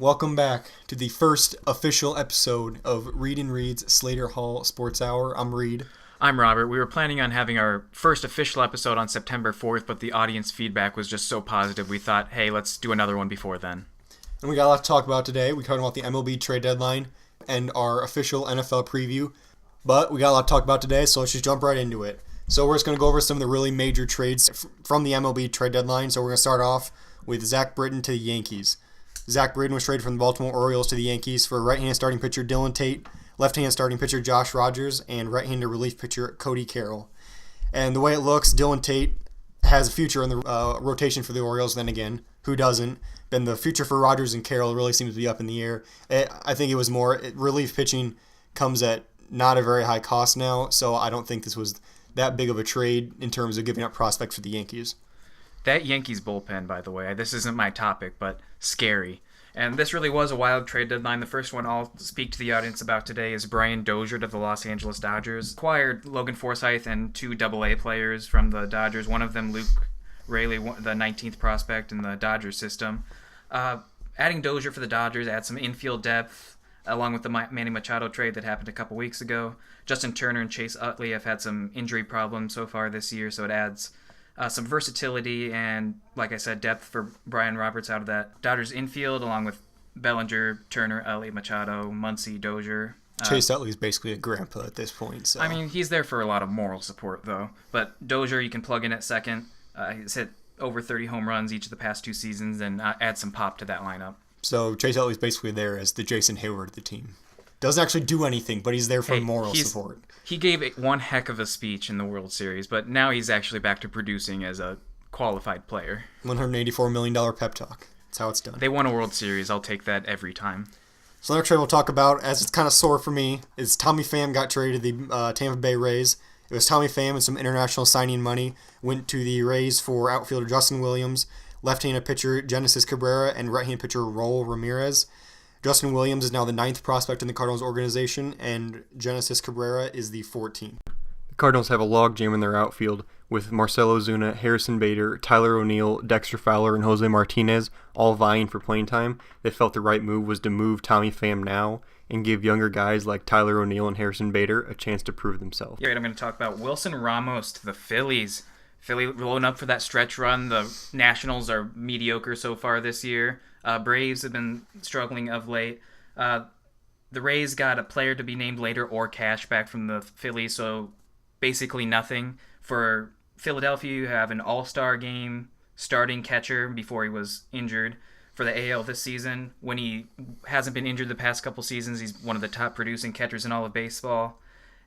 Welcome back to the first official episode of Reed and Reed's Slater Hall Sports Hour. I'm Reed. I'm Robert. We were planning on having our first official episode on September 4th, but the audience feedback was just so positive we thought, hey, let's do another one before then. And we got a lot to talk about today. We talked about the MLB trade deadline and our official NFL preview. But we got a lot to talk about today, so let's just jump right into it. So we're just going to go over some of the really major trades from the MLB trade deadline. So we're going to start off with Zach Britton to the Yankees. Zach Britton was traded from the Baltimore Orioles to the Yankees for right-hand starting pitcher Dylan Tate, left-hand starting pitcher Josh Rogers, and right-handed relief pitcher Cody Carroll. And the way it looks, Dylan Tate has a future in the rotation for the Orioles. Then again, who doesn't? Then the future for Rogers and Carroll really seems to be up in the air. I think it was more relief pitching comes at not a very high cost now, so I don't think this was that big of a trade in terms of giving up prospects for the Yankees. That Yankees bullpen, by the way, this isn't my topic, but scary. And this really was a wild trade deadline. The first one I'll speak to the audience about today is Brian Dozier to the Los Angeles Dodgers. Acquired Logan Forsythe and two AA players from the Dodgers, one of them Luke Raley, the 19th prospect in the Dodgers system. Adding Dozier for the Dodgers adds some infield depth, along with the Manny Machado trade that happened a couple weeks ago. Justin Turner and Chase Utley have had some injury problems so far this year, so it adds some versatility and, like I said, depth for Brian Roberts out of that Dodgers infield, along with Bellinger, Turner, Utley, Machado, Muncy, Dozier. Chase Utley's basically a grandpa at this point. So. I mean, he's there for a lot of moral support, though. But Dozier, you can plug in at second. He's hit over 30 home runs each of the past two seasons and add some pop to that lineup. So Chase Utley's basically there as the Jason Hayward of the team. Doesn't actually do anything, but he's there for moral support. He gave one heck of a speech in the World Series, but now he's actually back to producing as a qualified player. $184 million pep talk. That's how it's done. They won a World Series. I'll take that every time. So the next trade we'll talk about, as it's kind of sore for me, is Tommy Pham got traded to the Tampa Bay Rays. It was Tommy Pham and some international signing money went to the Rays for outfielder Justin Williams, left-handed pitcher Genesis Cabrera, and right-handed pitcher Raul Ramirez. Justin Williams is now the 9th prospect in the Cardinals organization, and Genesis Cabrera is the 14th. The Cardinals have a logjam in their outfield with Marcell Ozuna, Harrison Bader, Tyler O'Neill, Dexter Fowler, and Jose Martinez all vying for playing time. They felt the right move was to move Tommy Pham now and give younger guys like Tyler O'Neill and Harrison Bader a chance to prove themselves. Yeah, I'm going to talk about Wilson Ramos to the Phillies. Philly rolling up for that stretch run. The Nationals are mediocre so far this year. Braves have been struggling of late. The Rays got a player to be named later or cash back from the Phillies, so basically nothing. For Philadelphia, you have an all-star game starting catcher before he was injured for the AL this season. When he hasn't been injured the past couple seasons, he's one of the top producing catchers in all of baseball.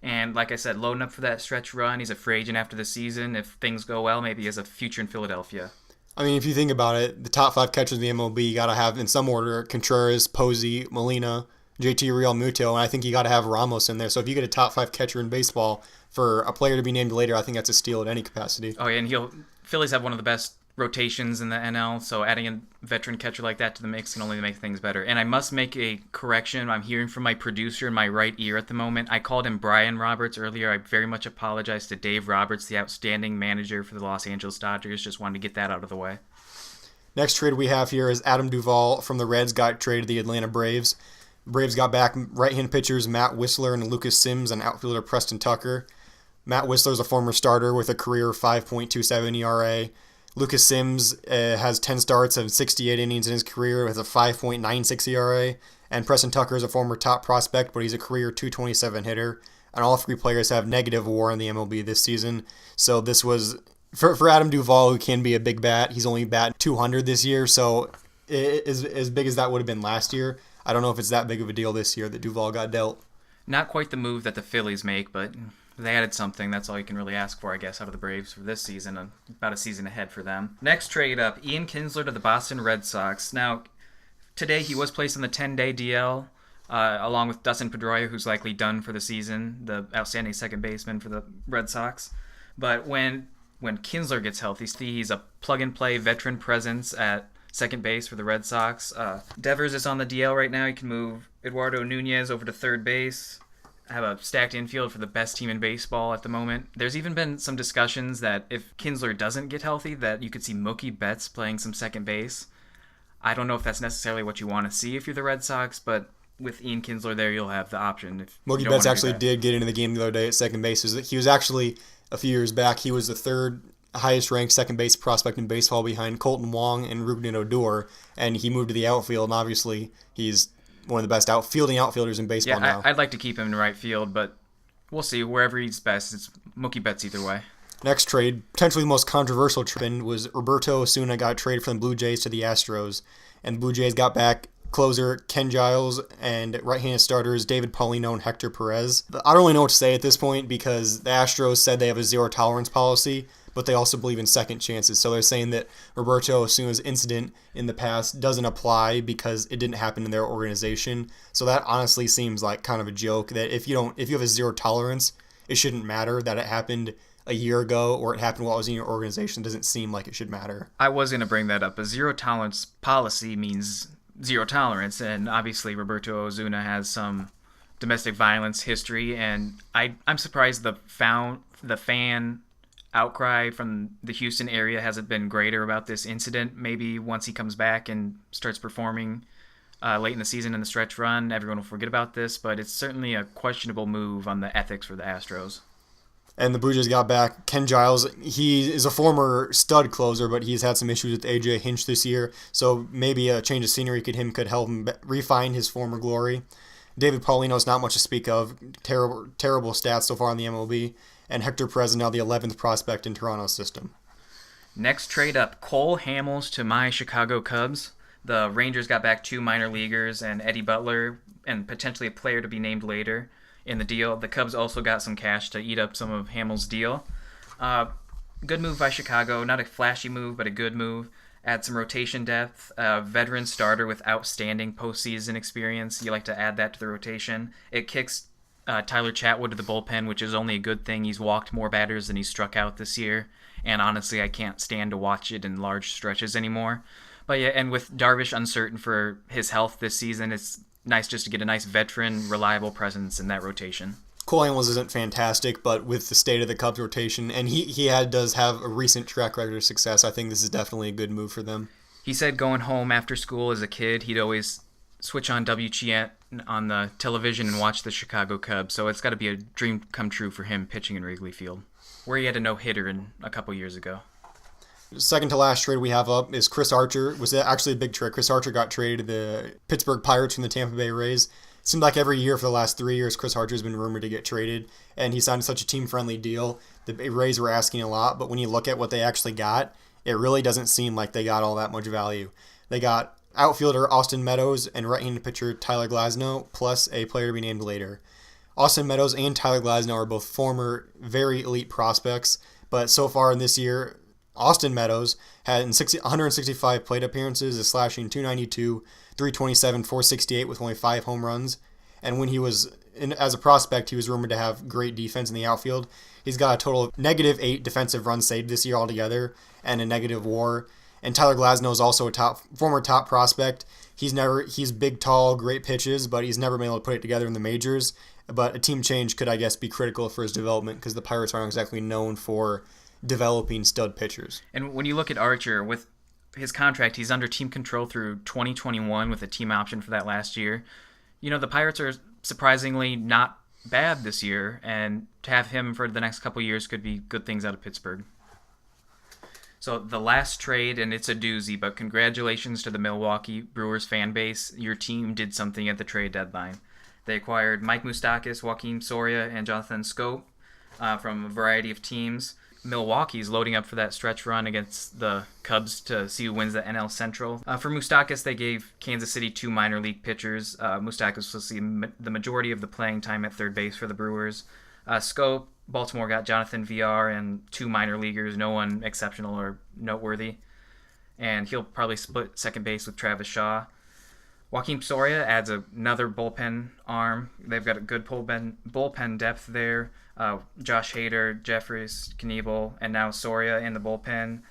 And like I said, loading up for that stretch run. He's a free agent after the season. If things go well, maybe he has a future in Philadelphia. I mean, if you think about it, the top 5 catchers in the MLB, you got to have, in some order, Contreras, Posey, Molina, JT Realmuto, and I think you got to have Ramos in there. So if you get a top 5 catcher in baseball for a player to be named later, I think that's a steal at any capacity. Oh, yeah, and Phillies have one of the best rotations in the NL, so adding a veteran catcher like that to the mix can only make things better. And I must make a correction. I'm hearing from my producer in my right ear at the moment. I called him Brian Roberts earlier. I very much apologize to Dave Roberts, the outstanding manager for the Los Angeles Dodgers. Just wanted to get that out of the way. Next trade we have here is Adam Duvall from the Reds got traded to the Atlanta Braves. Braves got back right-hand pitchers Matt Whistler and Lucas Sims and outfielder Preston Tucker. Matt Whistler is a former starter with a career 5.27 ERA. Lucas Sims has 10 starts and 68 innings in his career with a 5.96 ERA. And Preston Tucker is a former top prospect, but he's a career 227 hitter. And all 3 players have negative WAR in the MLB this season. So this was, for Adam Duvall, who can be a big bat, he's only batting 200 this year. So as big as that would have been last year, I don't know if it's that big of a deal this year that Duvall got dealt. Not quite the move that the Phillies make, but they added something. That's all you can really ask for, I guess, out of the Braves for this season. About a season ahead for them. Next trade up, Ian Kinsler to the Boston Red Sox. Now, today he was placed on the 10-day DL, along with Dustin Pedroia, who's likely done for the season, the outstanding second baseman for the Red Sox. But when Kinsler gets healthy, he's a plug-and-play veteran presence at second base for the Red Sox. Devers is on the DL right now. He can move Eduardo Nunez over to third base. Have a stacked infield for the best team in baseball at the moment. There's even been some discussions that if Kinsler doesn't get healthy, that you could see Mookie Betts playing some second base. I don't know if that's necessarily what you want to see if you're the Red Sox, but with Ian Kinsler there, you'll have the option. If you Mookie don't Betts wanna do actually that. did get into the game the other day at second base. He was actually, a few years back, he was the third highest ranked second base prospect in baseball behind Colton Wong and Rougned Odor, and he moved to the outfield, and obviously he's one of the best fielding outfielders in baseball Yeah, now. I'd like to keep him in right field, but we'll see. Wherever he's best, it's Mookie Betts either way. Next trade, potentially the most controversial trade, was Roberto Osuna got traded from the Blue Jays to the Astros, and the Blue Jays got back closer Ken Giles and right-handed starters David Paulino and Hector Perez. I don't really know what to say at this point because the Astros said they have a zero tolerance policy, but they also believe in second chances. So they're saying that Roberto Osuna's incident in the past doesn't apply because it didn't happen in their organization. So that honestly seems like kind of a joke that if you have a zero tolerance, it shouldn't matter that it happened a year ago or it happened while I was in your organization. It doesn't seem like it should matter. I was going to bring that up. A zero tolerance policy means zero tolerance, and obviously Roberto Osuna has some domestic violence history, and I'm surprised the fan outcry from the Houston area hasn't been greater about this incident. Maybe once he comes back and starts performing late in the season in the stretch run, everyone will forget about this, but it's certainly a questionable move on the ethics for the Astros. And the Blue Jays got back Ken Giles. He is a former stud closer, but he's had some issues with AJ Hinch this year. So maybe a change of scenery could help him refine his former glory. David Paulino is not much to speak of. Terrible stats so far in the MLB. And Hector Perez is now the 11th prospect in Toronto's system. Next trade up, Cole Hamels to my Chicago Cubs. The Rangers got back 2 minor leaguers and Eddie Butler, and potentially a player to be named later in the deal. The Cubs also got some cash to eat up some of Hamels' deal. Good move by Chicago. Not a flashy move, but a good move. Add some rotation depth. Veteran starter with outstanding postseason experience. You like to add that to the rotation. It kicks Tyler Chatwood to the bullpen, which is only a good thing. He's walked more batters than he's struck out this year. And honestly, I can't stand to watch it in large stretches anymore. But yeah, and with Darvish uncertain for his health this season, it's nice just to get a nice veteran, reliable presence in that rotation. Cole Hamels isn't fantastic, but with the state of the Cubs rotation, and does have a recent track record of success, I think this is definitely a good move for them. He said going home after school as a kid, he'd always switch on WGN on the television and watch the Chicago Cubs, so it's got to be a dream come true for him pitching in Wrigley Field, where he had a no-hitter a couple years ago. Second to last trade we have up is Chris Archer. Was actually a big trade. Chris Archer got traded to the Pittsburgh Pirates from the Tampa Bay Rays. It seemed like every year for the last 3 years, Chris Archer's been rumored to get traded, and he signed such a team-friendly deal. The Rays were asking a lot, but when you look at what they actually got, it really doesn't seem like they got all that much value. They got outfielder Austin Meadows and right-handed pitcher Tyler Glasnow, plus a player to be named later. Austin Meadows and Tyler Glasnow are both former, very elite prospects, but so far in this year, Austin Meadows had 165 plate appearances, is slashing 292, 327, 468 with only 5 home runs. And when he was as a prospect, he was rumored to have great defense in the outfield. He's got a total of -8 defensive runs saved this year altogether and a negative WAR. And Tyler Glasnow is also a former top prospect. He's big, tall, great pitches, but he's never been able to put it together in the majors. But a team change could, I guess, be critical for his development because the Pirates aren't exactly known for developing stud pitchers. And when you look at Archer, with his contract, he's under team control through 2021 with a team option for that last year. You know, the Pirates are surprisingly not bad this year, and to have him for the next couple years could be good things out of Pittsburgh. So the last trade, and it's a doozy, but congratulations to the Milwaukee Brewers fan base. Your team did something at the trade deadline. They acquired Mike Moustakas, Joakim Soria, and Jonathan Schoop from a variety of teams. Milwaukee's loading up for that stretch run against the Cubs to see who wins the NL Central. For Moustakas, they gave Kansas City 2 minor league pitchers. Moustakas will see the majority of the playing time at third base for the Brewers. Schoop, Baltimore got Jonathan VR and 2 minor leaguers, no one exceptional or noteworthy. And he'll probably split second base with Travis Shaw. Joakim Soria adds another bullpen arm. They've got a good bullpen depth there. Josh Hader, Jeffries, Knievel, and now Soria in the bullpen.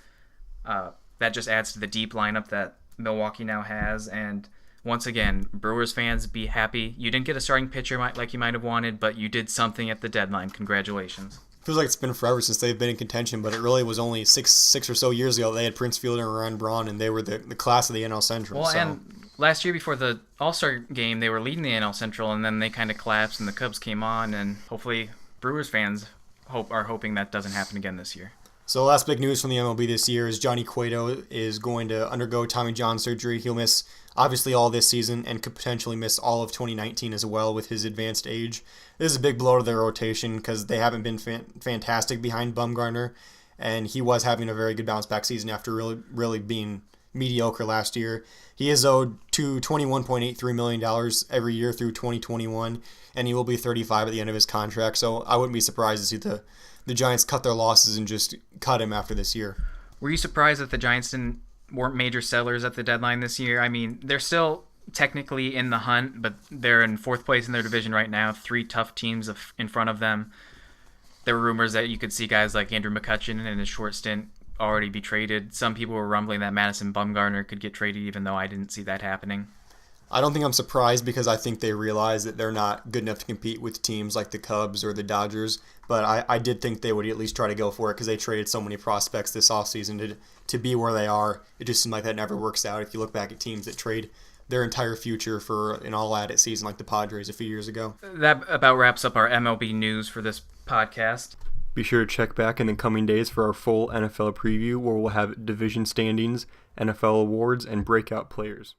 That just adds to the deep lineup that Milwaukee now has. And once again, Brewers fans, be happy. You didn't get a starting pitcher like you might have wanted, but you did something at the deadline. Congratulations. Feels like it's been forever since they've been in contention, but it really was only six or so years ago. They had Prince Fielder and Ryan Braun, and they were the class of the NL Central. Well, so. and last year before the All-Star game, they were leading the NL Central, and then they kind of collapsed, and the Cubs came on, and hopefully Brewers fans are hoping that doesn't happen again this year. So last big news from the MLB this year is Johnny Cueto is going to undergo Tommy John surgery. He'll miss obviously all this season and could potentially miss all of 2019 as well with his advanced age. This is a big blow to their rotation because they haven't been fantastic behind Bumgarner, and he was having a very good bounce back season after really being mediocre last year. He is owed to $21.83 million every year through 2021, and he will be 35 at the end of his contract, so I wouldn't be surprised to see the Giants cut their losses and just cut him after this year. Were you surprised that the Giants weren't major sellers at the deadline this year? I mean, they're still technically in the hunt, but they're in fourth place in their division right now, 3 tough teams in front of them. There were rumors that you could see guys like Andrew McCutchen in his short stint already be traded. Some people were rumbling that Madison Bumgarner could get traded, even though I didn't see that happening. I don't think I'm surprised because I think they realize that they're not good enough to compete with teams like the Cubs or the Dodgers. But I did think they would at least try to go for it because they traded so many prospects this offseason to be where they are. It just seems like that never works out if you look back at teams that trade their entire future for an all-out season like the Padres a few years ago. That about wraps up our MLB news for this podcast. Be sure to check back in the coming days for our full NFL preview where we'll have division standings, NFL awards, and breakout players.